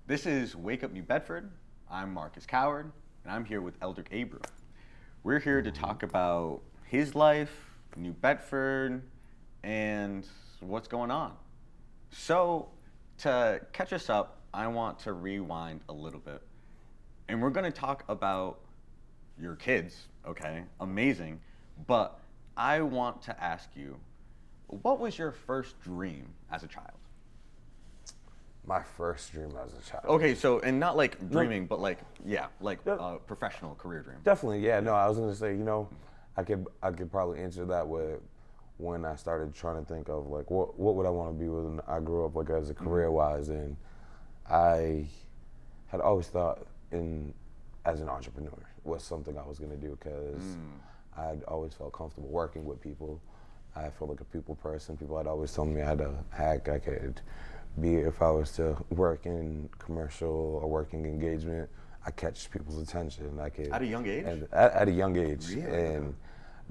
This is Wake Up New Bedford. I'm Marcus Coward, and I'm here with Eldric Abreu. We're here to talk about his life, New Bedford, and what's going on. So, to catch us up, I want to rewind a little bit. And we're going to talk about your kids, okay? Amazing. But I want to ask you, what was your first dream as a child? My first dream as a child. Okay, so, and not like dreaming, but like, professional career dream. Definitely, yeah. No, I was gonna say, I could probably answer that with when I started trying to think of like what would I want to be when I grew up, like as a career wise, and I had always thought as an entrepreneur was something I was gonna do because I'd always felt comfortable working with people. I felt like a people person. People had always told me I had a hack I could be if I was to work in commercial or working engagement. I catch people's attention. I could At a young age? At a young age. Really? And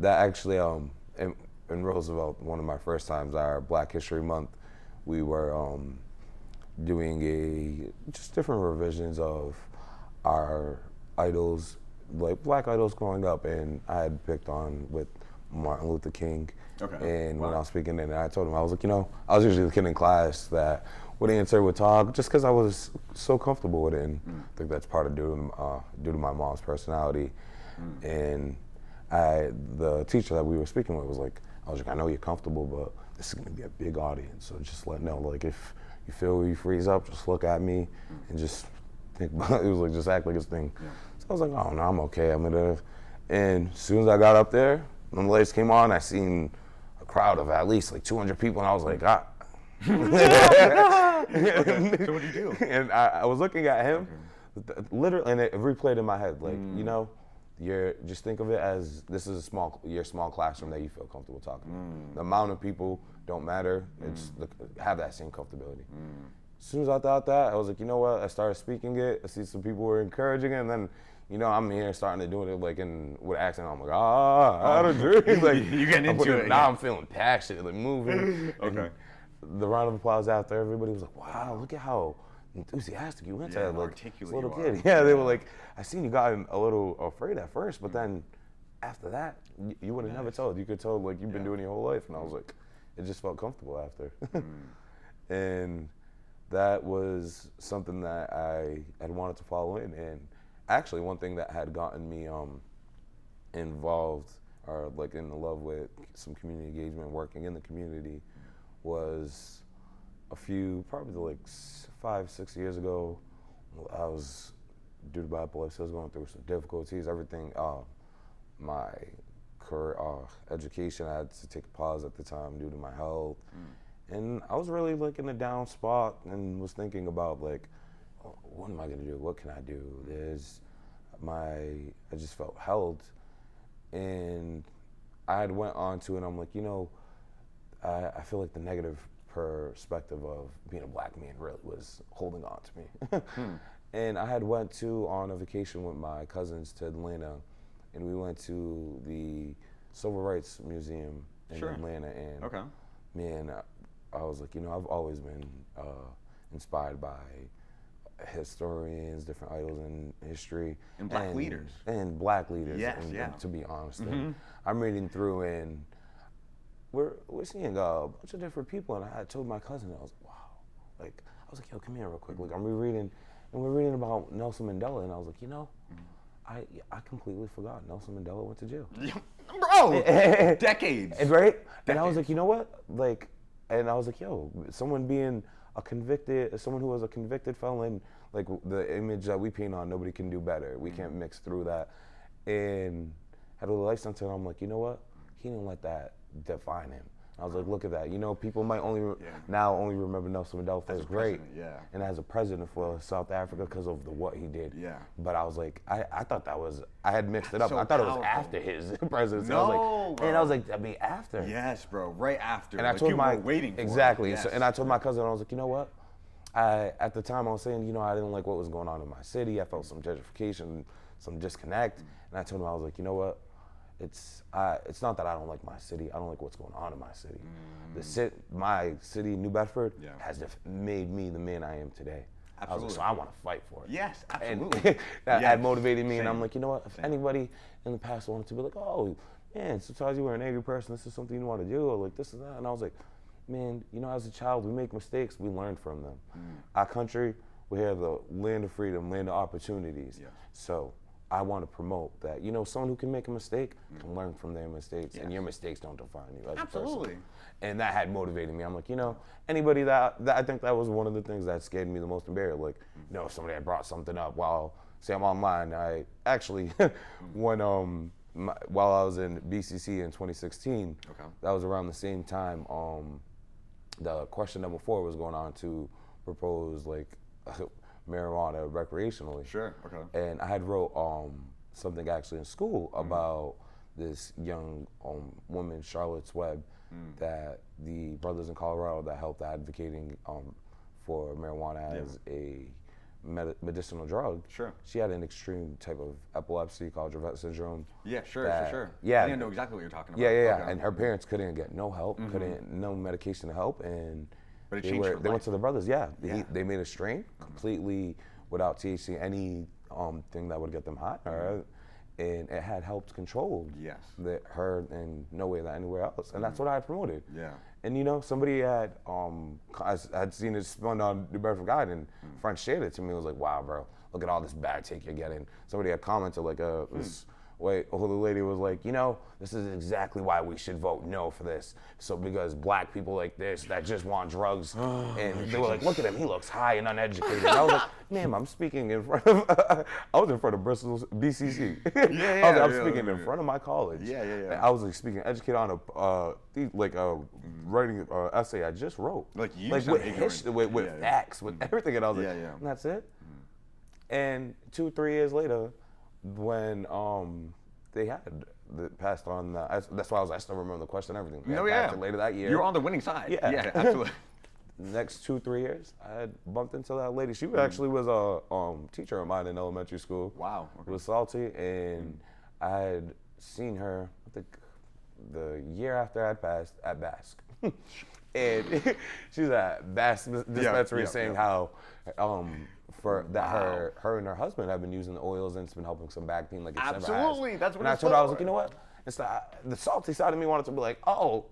that actually, in Roosevelt, one of my first times, our Black History Month, we were doing just different revisions of our idols, like Black idols growing up, and I had picked on with Martin Luther King. Okay. And when I was speaking, and I told him, I was like, I was usually the kid in class that would answer, would talk, just because I was so comfortable with it. And I think that's part of due to my mom's personality. And the teacher that we were speaking with was like, I know you're comfortable, but this is going to be a big audience. So just let know, like, if you feel you freeze up, just look at me and just think about it. It was like, just act like it's a thing. Yeah. So I was like, oh, no, I'm okay. And as soon as I got up there, when the lights came on, I seen a crowd of at least like 200 people, and I was like, Okay, so what did you do? And I was looking at him, literally, and it replayed in my head, like, you're just think of it as this is your small classroom that you feel comfortable talking to. The amount of people don't matter. It's have that same comfortability. As soon as I thought that, I was like, you know what? I started speaking it. I see some people were encouraging it, and then I'm here starting to do it like with accent. I'm like, I had a dream. Like you getting into it. Now I'm feeling passionate, like moving. Okay. And the round of applause after, everybody was like, wow, look at how enthusiastic you went to that, like this little kid. Yeah, they were like, I seen you got a little afraid at first, but then after that, you would have never told. You could tell like you've been doing it your whole life, and I was like, it just felt comfortable after. And that was something that I had wanted to follow in. And actually, one thing that had gotten me involved or like in love with some community engagement, working in the community, was probably like 5-6 years ago. I was, due to bipolar, I was going through some difficulties, everything. My career, education, I had to take a pause at the time due to my health. And I was really like in a down spot and was thinking about like, what am I gonna do? What can I do? I just felt held. And I had went on to, and I'm like, I feel like the negative perspective of being a black man really was holding on to me. And I had went on a vacation with my cousins to Atlanta, and we went to the Civil Rights Museum in Atlanta. And man, I was like, I've always been inspired by historians, different idols in history. And black leaders. And black leaders, yes, and to be honest. And I'm reading through, and we're seeing a bunch of different people, and I told my cousin, I was like, wow. Like, I was like, yo, come here real quick. Like, I'm rereading, and we're reading about Nelson Mandela, and I was like, I completely forgot Nelson Mandela went to jail. Bro, decades. And, right? Decades. And I was like, you know what? Like, and I was like, yo, someone who was a convicted felon, like the image that we paint on, nobody can do better. We can't mix through that. And had a life sentence, and I'm like, you know what? He didn't let that define him. I was like, look at that. People might only remember Nelson Mandela for his great, and as a president for South Africa because of what he did. Yeah. But I was like, I thought that was, I had mixed it up. I thought it was after his presidency. No, I was like, after. Yes, bro, right after. And I told people were waiting for exactly. Yes. So, and I told my cousin, I was like, you know what? At the time, I was saying, I didn't like what was going on in my city. I felt some gentrification, some disconnect, and I told him, I was like, you know what? It's not that I don't like my city. I don't like what's going on in my city. My city, New Bedford, has made me the man I am today. I was like, so I want to fight for it. Yes, absolutely. And that yes. had motivated me, Same. and I'm like, you know what? If anybody in the past wanted to be like, oh, man, sometimes you were an angry person, this is something you want to do, or like this and that. And I was like, man, you know, as a child, we make mistakes, we learn from them. Our country, we have the land of freedom, land of opportunities. Yes. So I want to promote that. You know, someone who can make a mistake can learn from their mistakes, and your mistakes don't define you as a person. And that had motivated me. I'm like, you know, anybody that I think that was one of the things that scared me the most in Bay Area. Like, you know, if somebody had brought something up while, say I'm online, I actually, when while I was in BCC in 2016, that was around the same time the question number 4 was going on to propose like marijuana recreationally. Sure. Okay. And I had wrote something actually in school about this young woman, Charlotte's Webb, that the brothers in Colorado that helped advocating for marijuana as a medicinal drug. Sure. She had an extreme type of epilepsy called Dravet syndrome. Yeah, sure. Yeah. I didn't know exactly what you're talking about. Yeah. Okay. And her parents couldn't get no help, no medication to help, and but it they changed her life. went to the brothers. They made a strain completely without THC, any thing that would get them high, and it had helped control her in no way that anywhere else, and that's what I promoted. Yeah. And you know, somebody had I had seen it spun on New Bedford Guide, and friend shared it to me. It was like, wow, bro, look at all this bad take you're getting. Somebody had commented like this older lady was like, you know, this is exactly why we should vote no for this. So because black people like this that just want drugs, and they were like, look at him, he looks high and uneducated. And I was like, ma'am, I'm speaking in front of, I was in front of Bristol's BCC. I'm speaking in front of my college. I was like speaking educated on a writing essay I just wrote. Like with history, with facts, with everything. And I was like, and that's it. And 2-3 years later, when they had passed on, that's why I still remember the question and everything. Later that year. You were on the winning side. Yeah, absolutely. Next 2-3 years, I had bumped into that lady. She actually was a teacher of mine in elementary school. Wow. Okay. It was Salty, and I had seen her, I think, the year after I passed at Basque. And she's at Basque dispensary saying how her and her husband have been using the oils, and it's been helping some back pain like it's never has. Absolutely, that's what and it's I told for. her, I was like, you know what? It's the salty side of me wanted to be like, oh,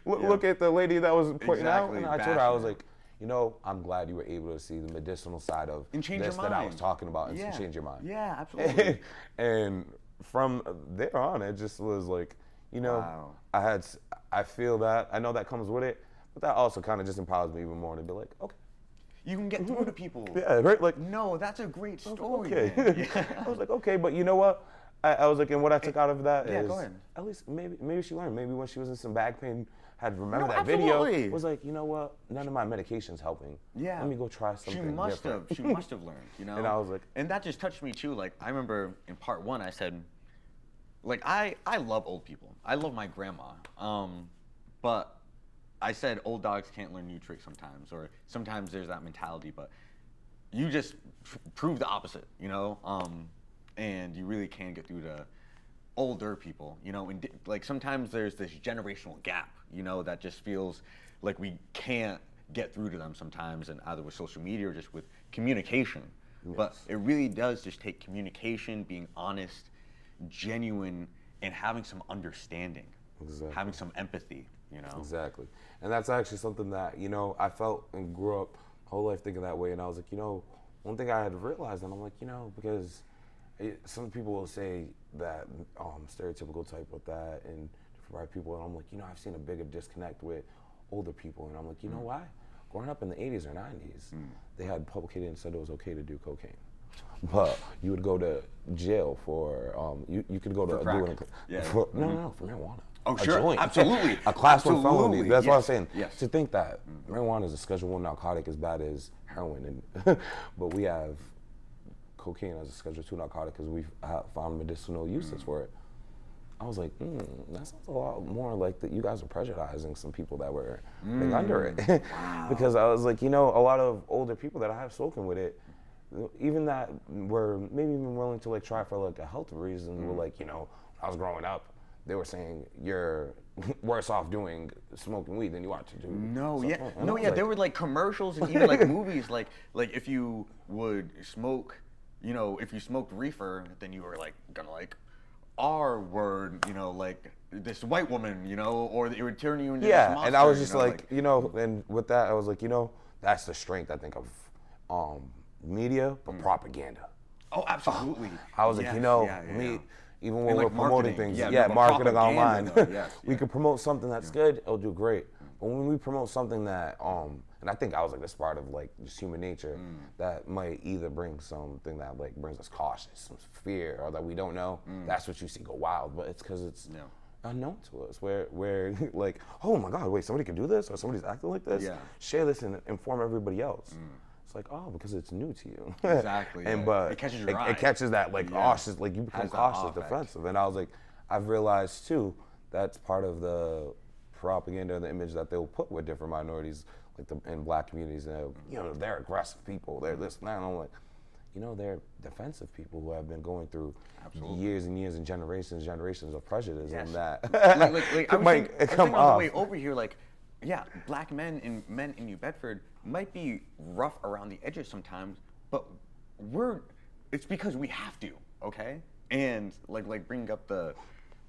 look at the lady that was pointing out. And I told her, I was like, you know, I'm glad you were able to see the medicinal side of this that I was talking about and change your mind. Yeah, absolutely. And from there on, it just was like, you know, I feel that. I know that comes with it, but that also kind of just empowers me even more to be like, okay. You can get through to people. Yeah, right? Like, no, that's a great story. Okay. I was like, okay, but you know what? I was like, and what I took out of that is, go ahead. At least maybe she learned. Maybe when she was in some back pain, had remembered that video. Was like, you know what? None of my medication's helping. Yeah. Let me go try something different. She must have learned, you know? And I was like. And that just touched me too. Like, I remember in part 1, I said, like, I love old people. I love my grandma. But I said old dogs can't learn new tricks sometimes, or sometimes there's that mentality, but you just prove the opposite, you know? And you really can get through to older people, you know? And like sometimes there's this generational gap, you know, that just feels like we can't get through to them sometimes, and either with social media or just with communication. Yes. But it really does just take communication, being honest, genuine, and having some understanding, having some empathy, you know? Exactly. And that's actually something that, you know, I felt and grew up whole life thinking that way. And I was like, you know, one thing I had realized, and I'm like, you know, because some people will say that stereotypical type with that and different white people, and I'm like, you know, I've seen a bigger disconnect with older people, and I'm like, you know why? Growing up in the 80s or 90s, they had publicated and said it was okay to do cocaine. But you would go to jail for, you could go to for marijuana. Oh, sure, joint. Absolutely. A class 1 felony. That's what I'm saying. Yes. To think that marijuana is a Schedule 1 narcotic as bad as heroin, and but we have cocaine as a Schedule 2 narcotic because we found medicinal uses for it. I was like, that sounds a lot more like that you guys are prejudicing some people that were under it. Wow. Because I was like, you know, a lot of older people that I have spoken with it, even that were maybe even willing to like try for like a health reason, were like, you know, when I was growing up, they were saying you're worse off doing smoking weed than you are to do. No, yeah, and no, I was yeah. like, There were like commercials and even like movies, like if you would smoke, you know, if you smoked reefer, then you were like gonna like R word, you know, like this white woman, you know, or it would turn you into this monster, and I was just you know, like, you know, and with that, I was like, you know, that's the strength I think of media, but propaganda. oh, absolutely. I was like, Yes, you know, yeah, yeah, me, yeah. even when And, we're like, promoting marketing. things, Yeah, but marketing propaganda, online, though, yes, we yeah. could promote something that's good, it'll do great. But when we promote something that, and I think I was like this part of like just human nature that might either bring something that like brings us cautious, some fear, or that we don't know. That's what you see go wild, but it's because it's unknown to us. Where like, oh my God, wait, somebody can do this, or somebody's acting like this. Yeah. Share this and inform everybody else. It's like, oh, because it's new to you. Exactly. And yeah. but it catches your eye. it catches that like cautious, like you become Has that cautious, affect. defensive. And I was like, I've realized too, that's part of the propaganda, the image that they'll put with different minorities, like in black communities. And you know, they're aggressive people. They're this and that. And I'm like, you know, they're defensive people who have been going through years and years and generations of prejudice, and that I was thinking on the way off. over here, like, yeah, black men in New Bedford might be rough around the edges sometimes, but it's because we have to, okay? And like bringing up the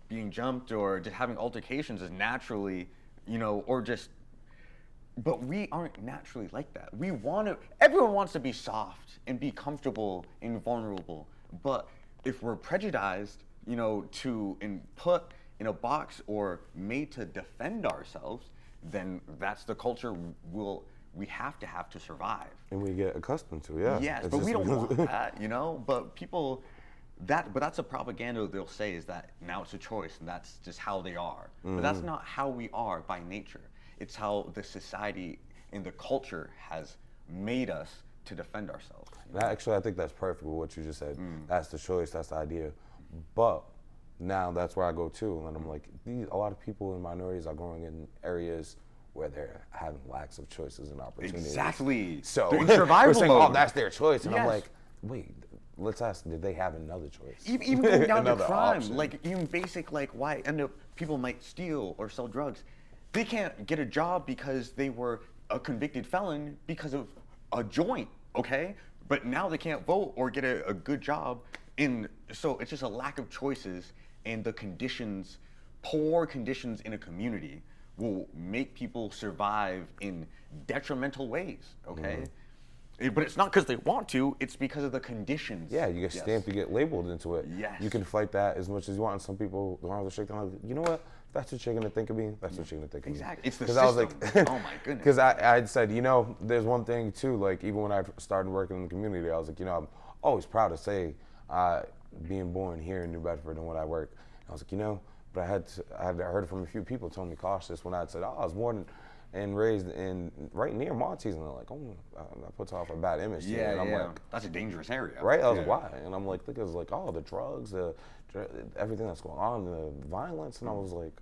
being jumped or just having altercations is naturally, you know, or just, but we aren't naturally like that. Everyone wants to be soft and be comfortable and vulnerable, but if we're prejudiced, you know, and put in a box or made to defend ourselves, then that's the culture we have to survive. And we get accustomed to, yeah. Yes, It's but just we don't because- want that, you know. But people, but that's a propaganda they'll say is that now it's a choice and that's just how they are. But that's not how we are by nature. It's how the society and the culture has made us to defend ourselves. You know? Actually, I think that's perfect with what you just said. That's the choice, that's the idea. But now that's where I go to, and I'm like, a lot of people in minorities are growing in areas where they're having lacks of choices and opportunities. Exactly. So They're in survival we're saying, mode. oh, that's their choice, and I'm Yes. like, wait, let's ask, did they have another choice? Even going down to Another crime, option. like even basic, like why people might steal or sell drugs. They can't get a job because they were a convicted felon because of a joint, okay? But now they can't vote or get a good job. So it's just a lack of choices, and the conditions, poor conditions in a community will make people survive in detrimental ways, okay? But it's not because they want to, it's because of the conditions. Yeah, you get stamped, you get labeled into it. Yes. You can fight that as much as you want, and some people don't have the strength. I'm like, you know what? That's what you're gonna think of me. That's what you're gonna think of me. Exactly. It's the 'Cause system. I was like, oh my goodness. Because I'd said, you know, there's one thing too, like even when I started working in the community, I was like, you know, I'm always proud to say being born here in New Bedford and what I work. I was like, you know, but I had heard from a few people telling me cautious when I said, oh, I was born and raised in right near Monty's, and they're like, oh, that puts off a bad image. Yeah, and I'm yeah. like, That's a dangerous area. right? I was like, why? And I'm like, because like, oh, the drugs, everything that's going on, the violence, and I was like,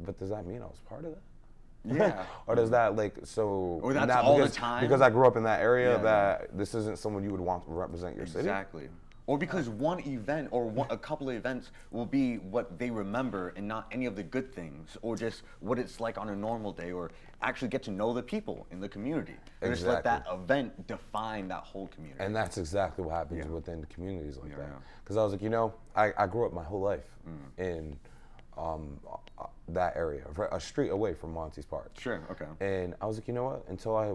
but does that mean I was part of that? Yeah. Or does that like so? Or that's now, all because, the time? Because I grew up in that area, Yeah, that this isn't someone you would want to represent your city. Exactly. Or because one event or a couple of events will be what they remember and not any of the good things or just what it's like on a normal day or actually get to know the people in the community. And just let that event define that whole community. And that's exactly what happens within communities like that. Yeah. Because I was like, you know, I grew up my whole life in that area, a street away from Monty's Park. Sure, okay. And I was like, you know what? Until I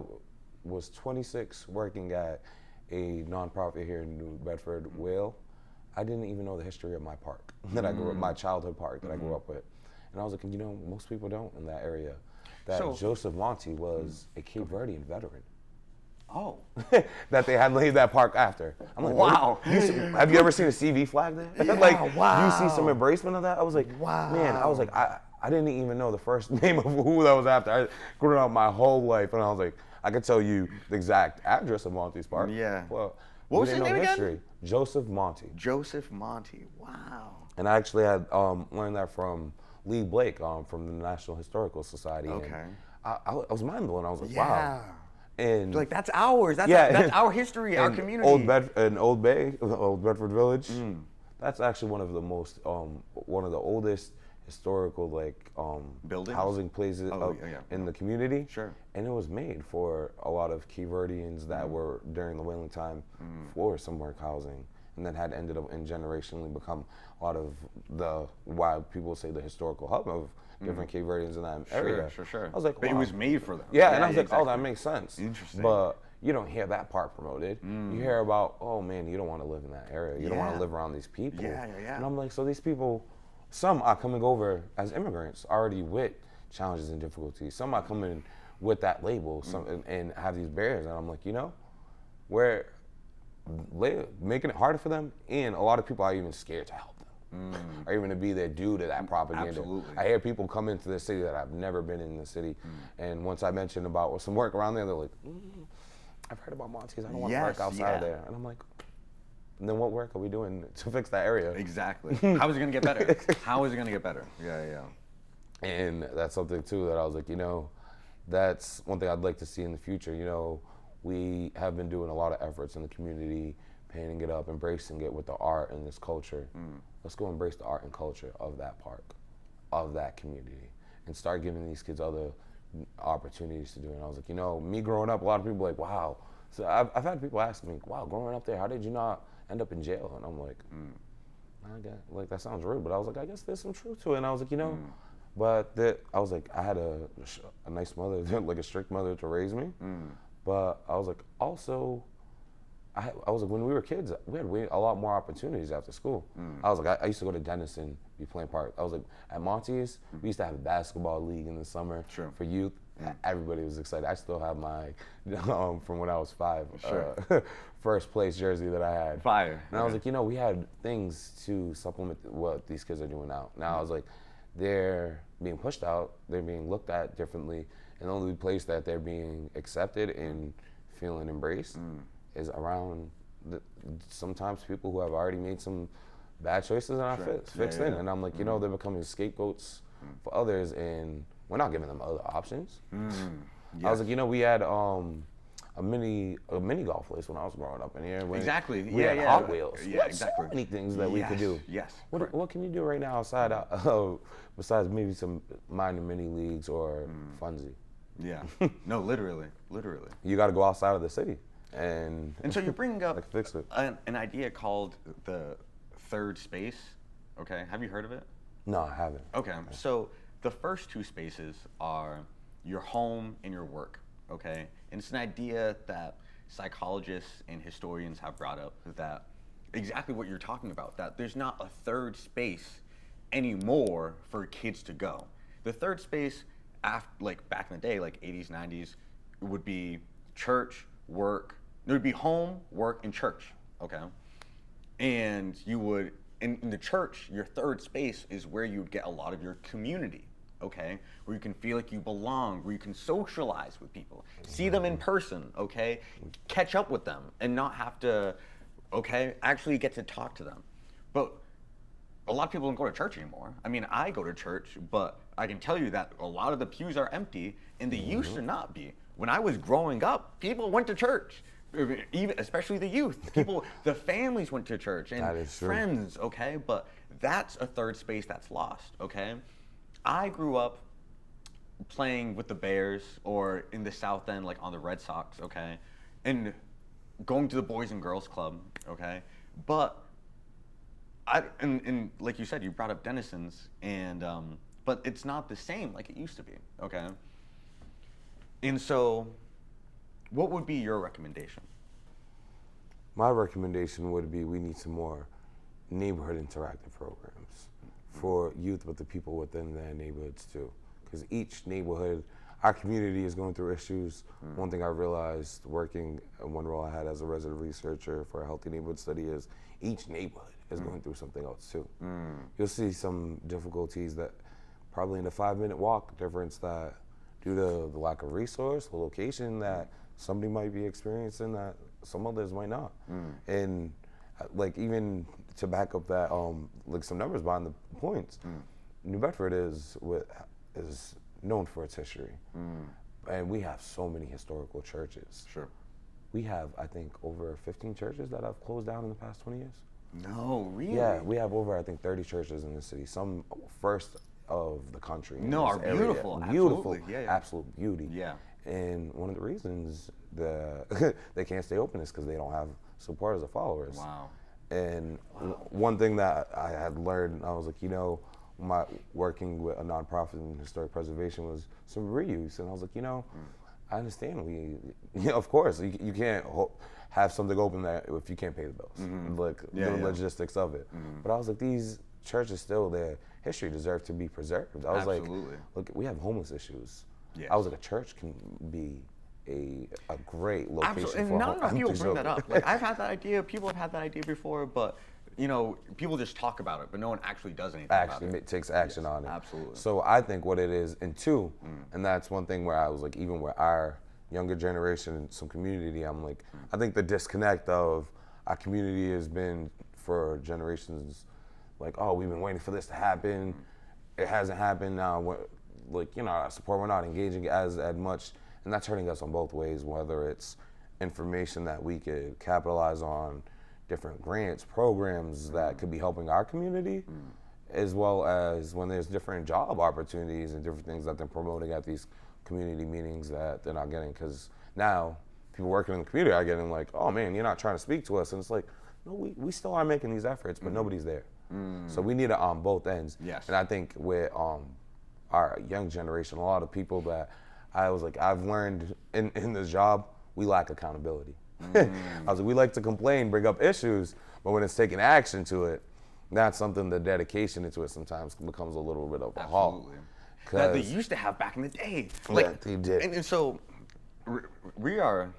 was 26 working at a nonprofit here in New Bedford, Whale, I didn't even know the history of my park that I grew up, my childhood park that I grew up with. And I was like, you know, most people don't in that area. That Joseph Monty was a Cape Verdean veteran. Oh. That they had laid that park after. I'm like, wow. Have you ever seen a CV flag there? Yeah, like, wow. you see some embracement of that? I was like, wow. Man, I was like, I didn't even know the first name of who that was after. I grew up my whole life, and I was like, I could tell you the exact address of Monty's Park. Yeah. Well, what was his name history. again? Joseph Monty. Joseph Monty. Wow. And I actually had learned that from Lee Blake from the National Historical Society. Okay. And I was mind blown. I was like, wow. And like that's ours. That's our history, our community. Old Bedford Village. That's actually one of the most, one of the oldest historical buildings, housing places in the community. Sure. And it was made for a lot of Cape Verdeans that were during the whaling time for some work housing, and then had ended up in generationally become a lot of why people say the historical hub of different Cape Verdeans in that area. Sure. I was like, but wow. it was made for them. Yeah, and I was like, exactly. oh, that makes sense. Interesting. But you don't hear that part promoted. You hear about, oh man, you don't want to live in that area. You don't want to live around these people. Yeah. And I'm like, so these people, some are coming over as immigrants already with challenges and difficulties. Some are coming with that label, and have these barriers. And I'm like, we're making it harder for them, and a lot of people are even scared to help them. Or even to be there due to that propaganda. Absolutely. I hear people come into the city that have never been in the city, and once I mention about some work around there, they're like, I've heard about Monty's, I don't want to work outside of there. And I'm like, then what work are we doing to fix that area? Exactly. How is it going to get better? How is it going to get better? Yeah. And that's something too that I was like, that's one thing I'd like to see in the future. We have been doing a lot of efforts in the community, painting it up, embracing it with the art and this culture. Let's go embrace the art and culture of that park, of that community, and start giving these kids other opportunities to do it. And I was like, me growing up, a lot of people like, wow. So I've had people ask me, wow, growing up there, how did you not end up in jail? And I'm like, that sounds rude, but I was like, I guess there's some truth to it. And I was like, but I was like, I had a nice mother, like a strict mother to raise me. But I was like, also, I was like, when we were kids, we had a lot more opportunities after school. I was like, I used to go to Denison, be playing park. I was like, at Monty's, we used to have a basketball league in the summer for youth. Everybody was excited. I still have my, from when I was 5, first place jersey that I had. Fire. And I was like, we had things to supplement what these kids are doing now. Now I was like, they're being pushed out, they're being looked at differently, and the only place that they're being accepted and feeling embraced is around sometimes people who have already made some bad choices and are fixed in. And I'm like, they're becoming scapegoats for others, and we're not giving them other options. I was like, we had a mini golf place when I was growing up in here. Exactly. We had Hot Wheels. Yeah, exactly. So many things that we could do. Yes. What can you do right now outside besides maybe some minor mini leagues or funsy? Yeah. No, literally. You got to go outside of the city. And so you're bringing up fix it. An idea called the third space. Okay. Have you heard of it? No, I haven't. Okay. So the first 2 spaces are your home and your work. Okay. And it's an idea that psychologists and historians have brought up, that exactly what you're talking about, that there's not a third space anymore for kids to go. The third space, back in the day, like 80s, 90s, it would be church, work. It would be home, work, and church. Okay. And you would, in the church, your third space is where you would get a lot of your community. Okay, where you can feel like you belong, where you can socialize with people, see them in person, okay, catch up with them, and not have to, actually get to talk to them. But a lot of people don't go to church anymore. I mean, I go to church, but I can tell you that a lot of the pews are empty, and they used to not be. When I was growing up, people went to church, even especially the youth. People, the families went to church, and friends, okay, but that's a third space that's lost, okay. I grew up playing with the Bears or in the South End, like on the Red Sox, okay, and going to the Boys and Girls Club, okay, but and like you said, you brought up Denison's, and but it's not the same like it used to be, okay, and so what would be your recommendation? My recommendation would be we need some more neighborhood interactive programs for youth with the people within their neighborhoods too. Because each neighborhood, our community is going through issues. One thing I realized working in one role I had as a resident researcher for a healthy neighborhood study is each neighborhood is going through something else too. You'll see some difficulties that probably in the 5-minute walk difference that due to the lack of resource, the location that somebody might be experiencing that some others might not. And like even to back up that like some numbers behind the points, New Bedford is known for its history, and we have so many historical churches. Sure. We have, I think, over 15 churches that have closed down in the past 20 years. No, really? Yeah, we have over, I think, 30 churches in the city. Some first of the country. No, are beautiful. Beautiful. Absolutely. Yeah, yeah. Absolute beauty. Yeah. And one of the reasons they can't stay open is because they don't have supporters or followers. Wow. And one thing that I had learned, I was like, my working with a nonprofit in historic preservation was some reuse. And I was like, I understand of course, you can't have something open that if you can't pay the bills, like the logistics of it. But I was like, these churches still, their history deserve to be preserved. I was like, look, we have homeless issues. Yes. I was like, a church can be a great location. Absolutely. And for not enough people bring that up. Like, I've had that idea, people have had that idea before, but people just talk about it, but no one actually does anything about it. Takes action on it. Absolutely. So I think what it is, and two, and that's one thing where I was like, even with our younger generation and some community, I'm like, I think the disconnect of our community has been for generations, like, oh, we've been waiting for this to happen. It hasn't happened now. Our support, we're not engaging as much, and that's hurting us on both ways, whether it's information that we could capitalize on, different grants, programs that could be helping our community, as well as when there's different job opportunities and different things that they're promoting at these community meetings that they're not getting. Because now people working in the community are getting like, oh man, you're not trying to speak to us. And it's like, no, we still are making these efforts, but nobody's there. So we need it on both ends. Yes. And I think with our young generation, a lot of people that I was like, I've learned in this job, we lack accountability. I was like, we like to complain, bring up issues, but when it's taking action to it, that's something, the dedication into it sometimes becomes a little bit of a halt. That they used to have back in the day. Like, they did. And so we are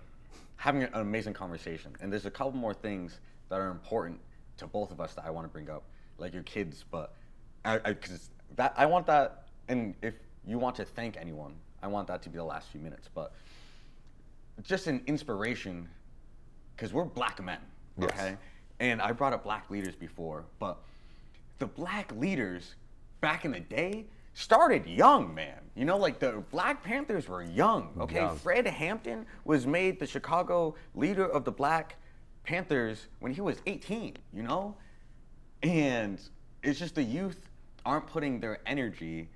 having an amazing conversation, and there's a couple more things that are important to both of us that I want to bring up, like your kids, but because I want that, and if you want to thank anyone, I want that to be the last few minutes, but just an inspiration, because we're black men, okay? Yes. And I brought up black leaders before, but the black leaders back in the day started young, man. Like the Black Panthers were young, okay? Young. Fred Hampton was made the Chicago leader of the Black Panthers when he was 18, And it's just the youth aren't putting their energy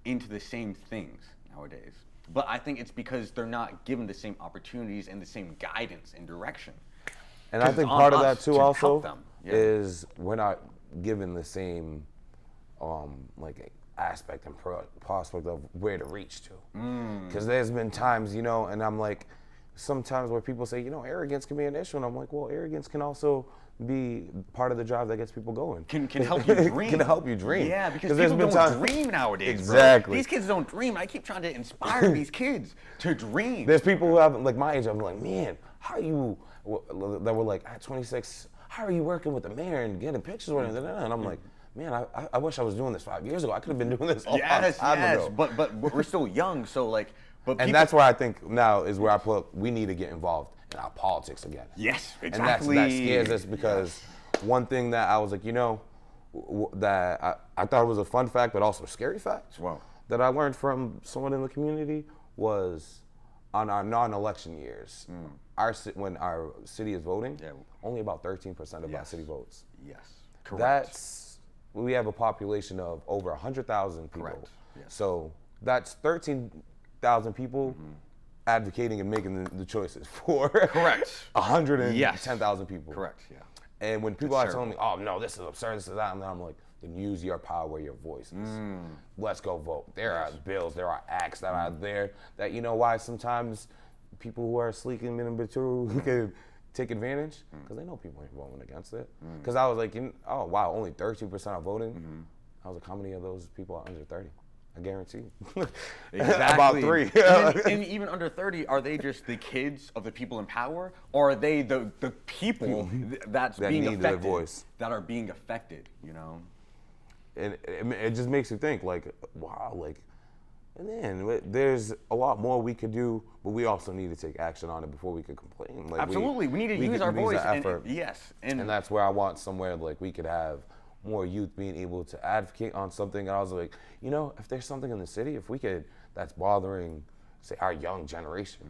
into the same things nowadays. But I think it's because they're not given the same opportunities and the same guidance and direction. And I think part of that too also is we're not given the same aspect and prospect of where to reach to. Because there's been times, and I'm like, sometimes where people say, arrogance can be an issue, and I'm like, well, arrogance can also be part of the job that gets people going. Can help you dream. Can help you dream. Yeah, because people don't dream nowadays, exactly. Bro. These kids don't dream. I keep trying to inspire these kids to dream. There's people who have, like my age, I'm like, man, how are you, that were like, at 26, how are you working with the mayor and getting pictures with him? And I'm like, man, I wish I was doing this 5 years ago. I could have been doing this all time ago. But we're still young, so like, and that's where I think now is where I put, we need to get involved in our politics again. Yes, And exactly. that scares us because one thing that I was like, that I thought was a fun fact, but also a scary fact that I learned from someone in the community was on our non-election years, when our city is voting, only about 13% of our city votes. Yes, correct. We have a population of over 100,000 people. Correct. Yes. So that's 13,000 people advocating and making the choices for 110,000 people. Correct, yeah. And when people are telling me, oh no, this is absurd, this is that, and I'm like, then use your power where your voice is. Let's go vote. There are bills, there are acts that are there that, why sometimes people who are sleek and immature who can take advantage, because they know people ain't voting against it. Because I was like, oh wow, only 13% are voting. I was like, how many of those people are under 30? I guarantee. Exactly. About 3. and even under 30, are they just the kids of the people in power, or are they the people that being need affected, their voice, that are being affected? And it just makes you think, like, wow, like, and then there's a lot more we could do, but we also need to take action on it before we could complain. Like, absolutely, we need to use our voice. And that's where I want somewhere like we could have more youth being able to advocate on something. And I was like, if there's something in the city, if we could, that's bothering, say, our young generation,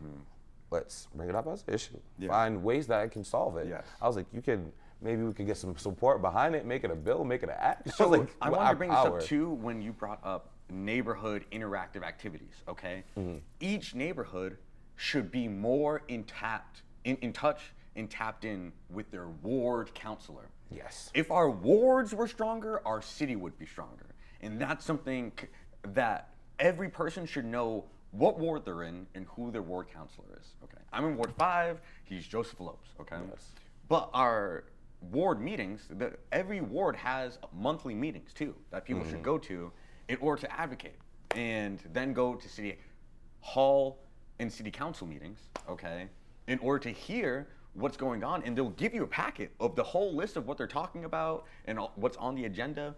let's bring it up as an issue. Find ways that I can solve it. Yes. I was like, you can maybe we could get some support behind it, make it a bill, make it an act. So like, I wanted to bring this up too when you brought up neighborhood interactive activities, okay? Each neighborhood should be more in touch and tapped in with their ward counselor. Yes. If our wards were stronger, our city would be stronger. And that's something that every person should know what ward they're in and who their ward counselor is, okay? I'm in Ward 5, he's Joseph Lopes, okay? Yes. But our ward meetings, every ward has monthly meetings too that people should go to in order to advocate, and then go to city hall and city council meetings, okay, in order to hear what's going on, and they'll give you a packet of the whole list of what they're talking about and what's on the agenda.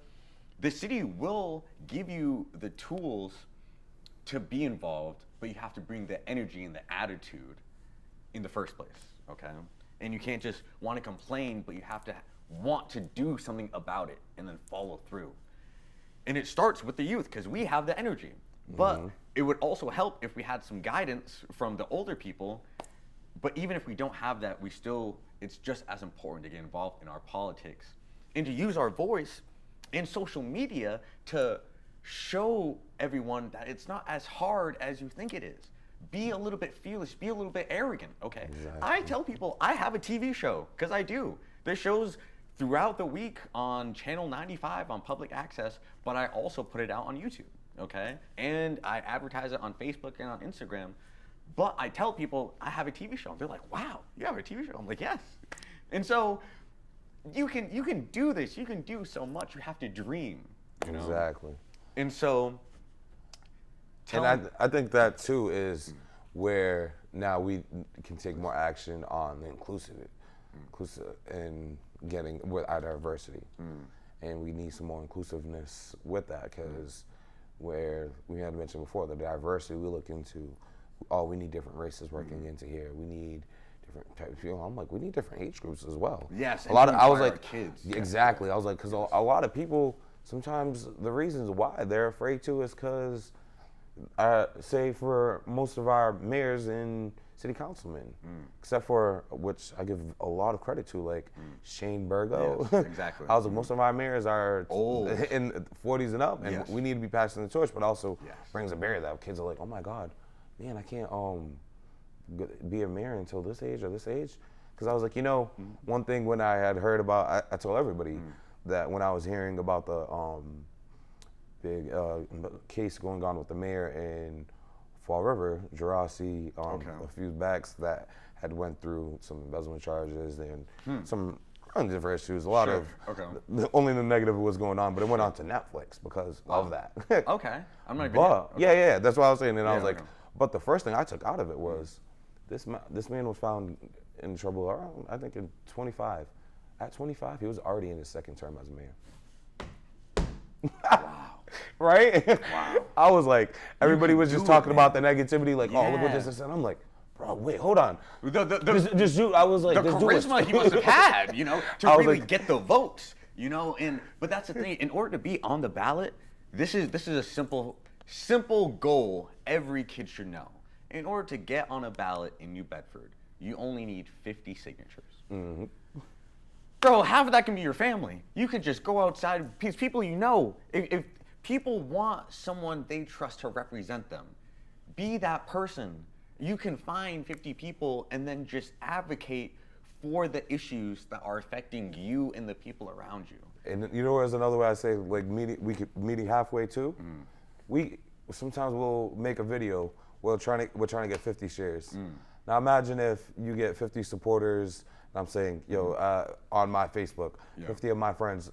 The city will give you the tools to be involved, but you have to bring the energy and the attitude in the first place, okay? And you can't just want to complain, but you have to want to do something about it and then follow through. And it starts with the youth because we have the energy. But it would also help if we had some guidance from the older people. But even if we don't have that, it's just as important to get involved in our politics and to use our voice in social media to show everyone that it's not as hard as you think it is. Be a little bit fearless, be a little bit arrogant, okay? Exactly. I tell people I have a TV show, because I do. There's shows throughout the week on Channel 95 on public access, but I also put it out on YouTube, okay? And I advertise it on Facebook and on Instagram. But I tell people I have a TV show. They're like, wow, you have a TV show? I'm like, yes. And so you can do this. You can do so much. You have to dream, you know? Exactly. And so I think that too is where now we can take more action on the inclusive and getting with our diversity. And we need some more inclusiveness with that, because where we had mentioned before, the diversity we look into, we need different races working into here. We need different types of people. I'm like, we need different age groups as well. Yes, I was like, kids. Exactly. I was like, because a lot of people, sometimes the reasons why they're afraid to is because, say for most of our mayors and city councilmen, except for, which I give a lot of credit to, like Shane Burgo. Yes, exactly. I was like, most of our mayors are old, in the 40s and up, and we need to be passing the torch, but also yes. brings a barrier that kids are like, oh my God, man, I can't be a mayor until this age or this age. Because I was like, one thing when I had heard about, I told everybody that when I was hearing about the big case going on with the mayor in Fall River, Jurassic, a few backs that had went through some embezzlement charges and some different issues. A lot of only the negative was going on, but it went on to Netflix because of that. Okay, I'm not even. Yeah, that's what I was saying. And I was like, but the first thing I took out of it was this man was found in trouble around, I think, in 25. At 25, he was already in his second term as mayor. Wow. Right? Wow. I was like, everybody was just talking about the negativity, like, oh, look what this is. And I'm like, bro, wait, hold on. Just shoot. I was like, the charisma he must have had, to really get the votes, but that's the thing. In order to be on the ballot, this is a simple goal every kid should know. In order to get on a ballot in New Bedford, you only need 50 signatures. Mm-hmm. Bro, half of that can be your family. You could just go outside, people if people want someone they trust to represent them, be that person. You can find 50 people and then just advocate for the issues that are affecting you and the people around you. And there's another way I say, like, meeting halfway too. We sometimes we'll make a video. We're trying to get 50 shares. Now imagine if you get 50 supporters. I'm saying, on my Facebook, 50 of my friends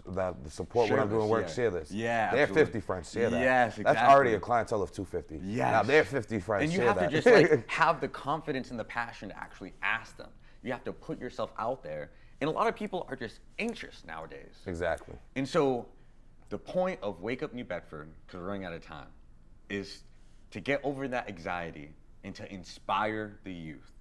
that support share what I'm doing work, share this. Yeah, they're absolutely. 50 friends, share that. Yes, exactly. That's already a clientele of 250. Yes. Now they're 50 friends, and you share have that. to just have the confidence and the passion to actually ask them. You have to put yourself out there. And a lot of people are just anxious nowadays. Exactly. And so the point of Wake Up New Bedford, because we're running out of time, is to get over that anxiety and to inspire the youth.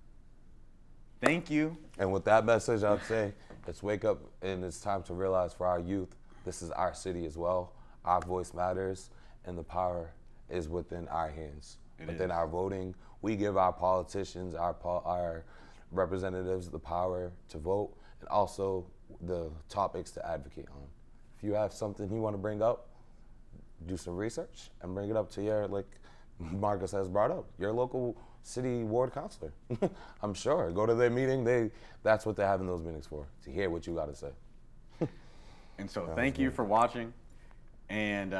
Thank you. And with that message, I'd say, let's wake up, and it's time to realize for our youth, this is our city as well. Our voice matters, and the power is within our hands. Within our voting, we give our politicians, our representatives the power to vote, and also the topics to advocate on. If you have something you want to bring up, do some research and bring it up to your, like Marcus has brought up, your local city ward councilor. I'm sure. Go to their meeting. That's what they're having those meetings for, to hear what you got to say. And so thank you for watching. And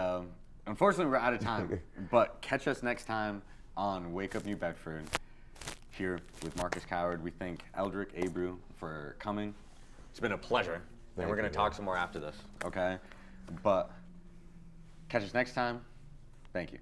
unfortunately, we're out of time. But catch us next time on Wake Up New Bedford here with Marcus Coward. We thank Eldric Abreu for coming. It's been a pleasure. And we're going to talk some more after this, okay? But catch us next time. Thank you.